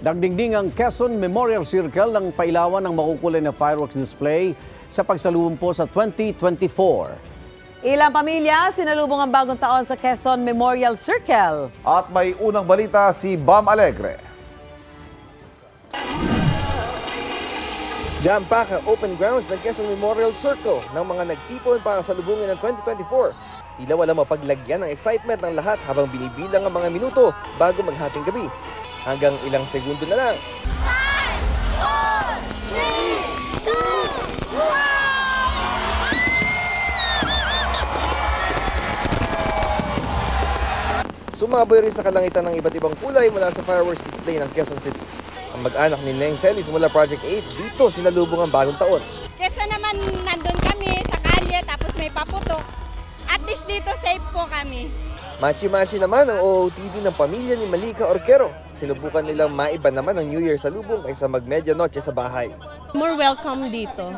Dagdingding ang Quezon Memorial Circle ng pailawan ng makukulay na fireworks display sa pagsalubong po sa 2024. Ilang pamilya sinalubong ang bagong taon sa Quezon Memorial Circle. At may unang balita si Bam Alegre. Jam-pack ang open grounds ng Quezon Memorial Circle ng mga nagtipon para salubungin ng 2024. Tila wala mapaglagyan ng excitement ng lahat habang binibilang ang mga minuto bago maghating gabi. Hanggang ilang segundo na lang. 5, 4, 3, 2, 1! Sumaboy rin sa kalangitan ng iba't ibang kulay mula sa fireworks display ng Quezon City. Ang mag-anak ni Neng Celis mula Project 8 dito sinalubong ang bagong taon. Kesa naman nandun kami sa kalye tapos may paputok, at least dito safe po kami. Machi-machi naman ang OOTD ng pamilya ni Malika Orquero. Sinubukan nilang maiba naman ang New Year salubong kaysa mag-medianoche sa bahay. More welcome dito.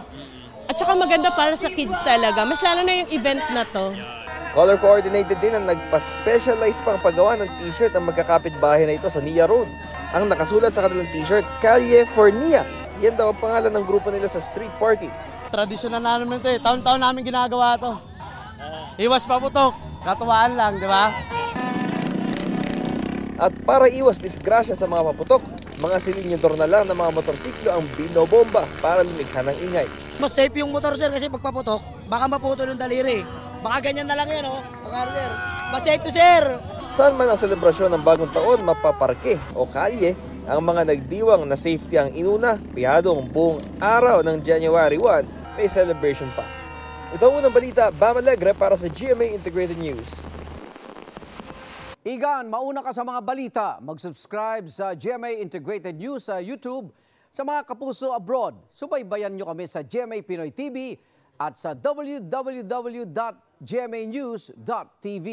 At saka maganda para sa kids talaga. Mas lalo na yung event na to. Color coordinated din ang nagpa-specialize pang paggawa ng t-shirt ang magkakapit-bahay na ito sa Nia Road. Ang nakasulat sa kanilang t-shirt, Kalye for Nia. Yan daw ang pangalan ng grupo nila sa street party. Tradisyon na namin ito eh. Taon-taon namin ginagawa ito. Iwas paputok. Katuwaan lang, di ba? At para iwas disgrasya sa mga paputok, mga silinyador na lang ng mga motorsiklo ang binobomba para lumikha ng ingay. Mas safe yung motor, sir, kasi pagpaputok, baka maputol yung daliri. Baka ganyan na lang yun, oh. Sir. Mas safe to, sir! Saan man ang selebrasyon ng bagong taon, mapaparke o kalye, ang mga nagdiwang na safety ang inuna, piyadong buong araw ng January 1, may celebration pa. Ito ang unang balita, Bam Alegre para sa GMA Integrated News. Igan, mauna ka sa mga balita. Mag-subscribe sa GMA Integrated News sa YouTube. Sa mga kapuso abroad, subaybayan nyo kami sa GMA Pinoy TV at sa www.gmanews.tv.